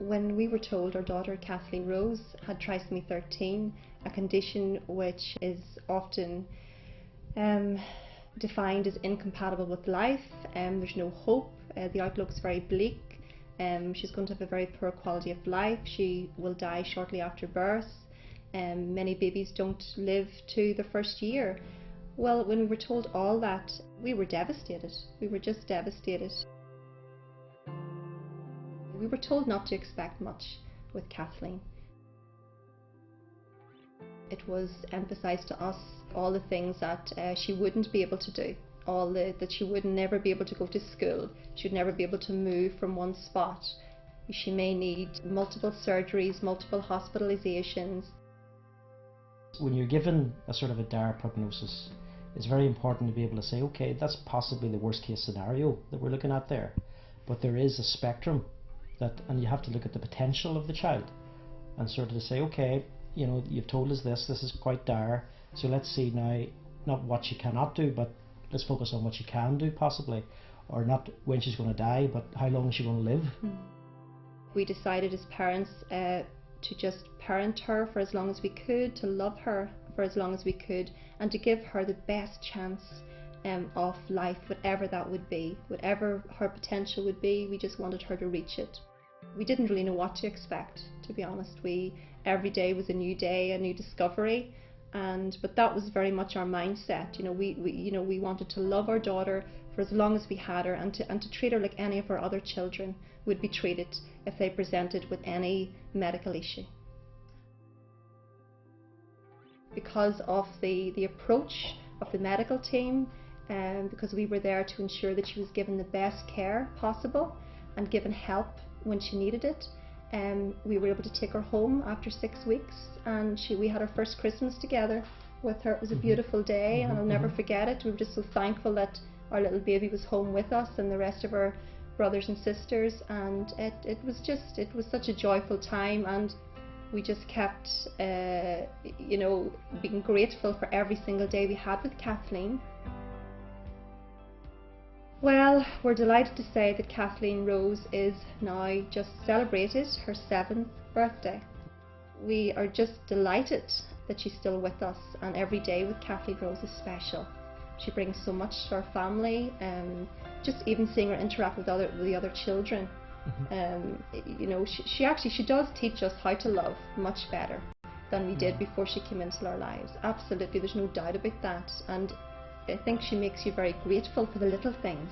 When we were told our daughter Kathleen Rose had trisomy 13, a condition which is often defined as incompatible with life, there's no hope, the outlook's very bleak, she's going to have a very poor quality of life, she will die shortly after birth, many babies don't live to the first year. Well, when we were told all that, we were devastated. We were just devastated. We were told not to expect much with Kathleen. It was emphasised to us all the things that she wouldn't be able to do, that she would never be able to go to school, she would never be able to move from one spot. She may need multiple surgeries, multiple hospitalisations. When you're given a sort of a dire prognosis, it's very important to be able to say, okay, that's possibly the worst case scenario that we're looking at there, but there is a spectrum. And you have to look at the potential of the child and sort of say, okay, you know, you've told us this is quite dire, so let's see now, not what she cannot do, but let's focus on what she can do possibly, or not when she's going to die, but how long is she going to live. We decided as parents to just parent her for as long as we could, to love her for as long as we could, and to give her the best chance of life, whatever that would be, whatever her potential would be. We just wanted her to reach it. We didn't really know what to expect, to be honest. Every day was a new day, a new discovery, but that was very much our mindset. We wanted to love our daughter for as long as we had her, and to treat her like any of our other children would be treated if they presented with any medical issue. Because of the approach of the medical team, because we were there to ensure that she was given the best care possible and given help when she needed it. We were able to take her home after 6 weeks, and we had our first Christmas together with her. It was a beautiful day, and I'll never forget it. We were just so thankful that our little baby was home with us and the rest of our brothers and sisters, and it was such a joyful time, and we just kept being grateful for every single day we had with Kathleen. Well, we're delighted to say that Kathleen Rose is now just celebrated her 7th birthday. We are just delighted that she's still with us, and every day with Kathleen Rose is special. She brings so much to our family, just even seeing her interact with the other children. She does teach us how to love much better than we did before she came into our lives. Absolutely, there's no doubt about that. And I think she makes you very grateful for the little things.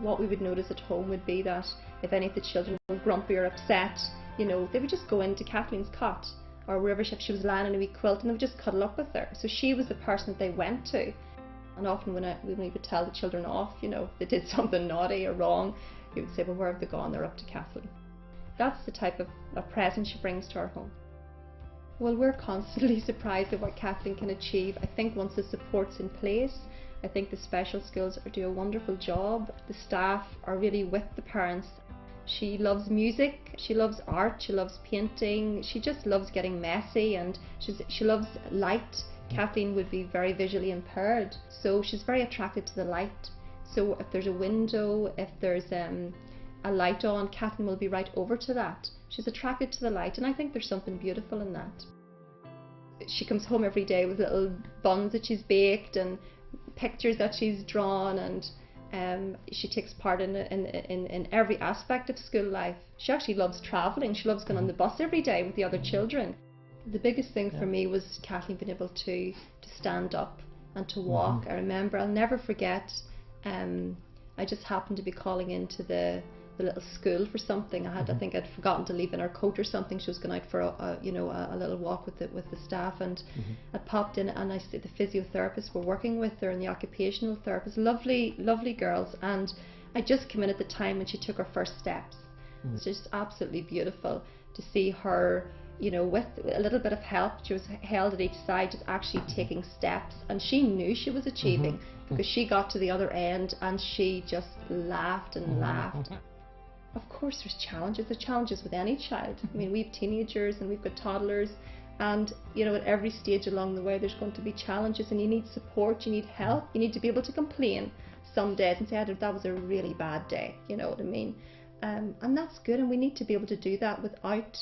What we would notice at home would be that if any of the children were grumpy or upset, they would just go into Kathleen's cot or wherever she was lying in a wee quilt, and they would just cuddle up with her. So she was the person that they went to. And often when we would tell the children off, if they did something naughty or wrong, we would say, well, where have they gone? They're up to Kathleen. That's the type of a present she brings to our home. Well, we're constantly surprised at what Kathleen can achieve. I think once the support's in place, I think the special schools do a wonderful job. The staff are really with the parents. She loves music, she loves art, she loves painting, she just loves getting messy, and she loves light. Kathleen would be very visually impaired, so she's very attracted to the light. So if there's a window, if there's a light on, Kathleen will be right over to that. She's attracted to the light, and I think there's something beautiful in that. She comes home every day with little buns that she's baked and pictures that she's drawn, and she takes part in every aspect of school life. She actually loves travelling. She loves going on the bus every day with the other children. The biggest thing for me was Kathleen being able to stand up and to walk. I remember, I'll never forget, I just happened to be calling into the little school for something. I think I'd forgotten to leave in her coat or something. She was going out for a little walk with the staff, and I popped in, and I see the physiotherapists were working with her and the occupational therapist, lovely girls, and I just came in at the time when she took her first steps. It was just absolutely beautiful to see her, with a little bit of help. She was held at each side, just actually taking steps, and she knew she was achieving because she got to the other end and she just laughed and laughed. Of course there's challenges. There's challenges with any child. I mean, we have teenagers and we've got toddlers, and at every stage along the way there's going to be challenges, and you need support, you need help, you need to be able to complain some days and say, that was a really bad day, you know what I mean? And that's good, and we need to be able to do that without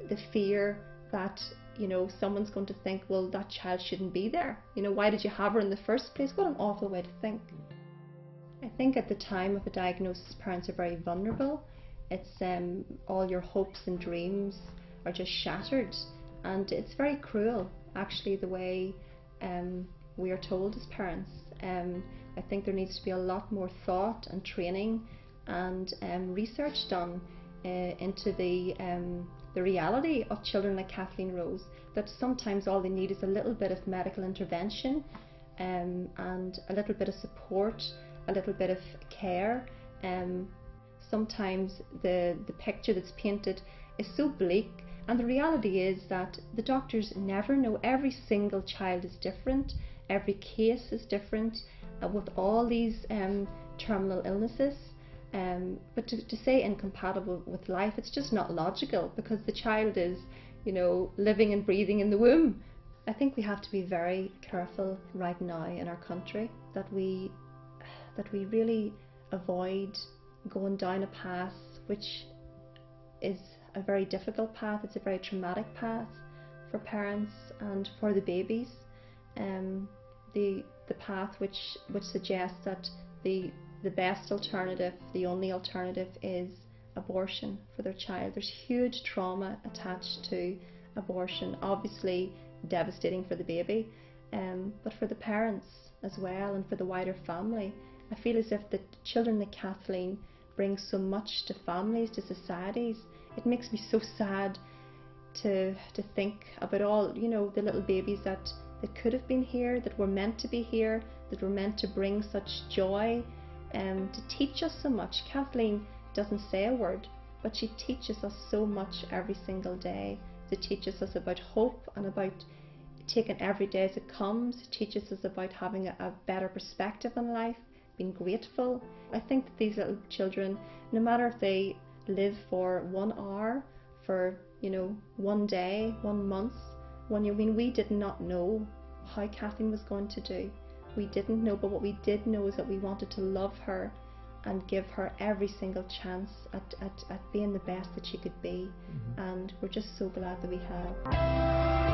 the fear that, you know, someone's going to think, well, that child shouldn't be there. You know, why did you have her in the first place? What an awful way to think. I think at the time of a diagnosis, parents are very vulnerable. It's all your hopes and dreams are just shattered, and it's very cruel, actually, the way we are told as parents. I think there needs to be a lot more thought and training and research done into the reality of children like Kathleen Rose, that sometimes all they need is a little bit of medical intervention and a little bit of support, a little bit of care. Sometimes the picture that's painted is so bleak, and the reality is that the doctors never know. Every single child is different, every case is different with all these terminal illnesses. But to say incompatible with life, it's just not logical, because the child is, you know, living and breathing in the womb. I think we have to be very careful right now in our country that we really avoid going down a path which is a very difficult path. It's a very traumatic path for parents and for the babies. The path which suggests that the best alternative, the only alternative, is abortion for their child. There's huge trauma attached to abortion, obviously devastating for the baby, but for the parents as well, and for the wider family. I feel as if the children like Kathleen bring so much to families, to societies. It makes me so sad to think about all, you know, the little babies that could have been here, that were meant to be here, that were meant to bring such joy, to teach us so much. Kathleen doesn't say a word, but she teaches us so much every single day. It teaches us about hope and about taking every day as it comes. It teaches us about having a better perspective on life, being grateful. I think that these little children, no matter if they live for 1 hour, for, you know, 1 day, 1 month, 1 year, I mean, we did not know how Kathleen was going to do. We didn't know, but what we did know is that we wanted to love her and give her every single chance at being the best that she could be. And we're just so glad that we have.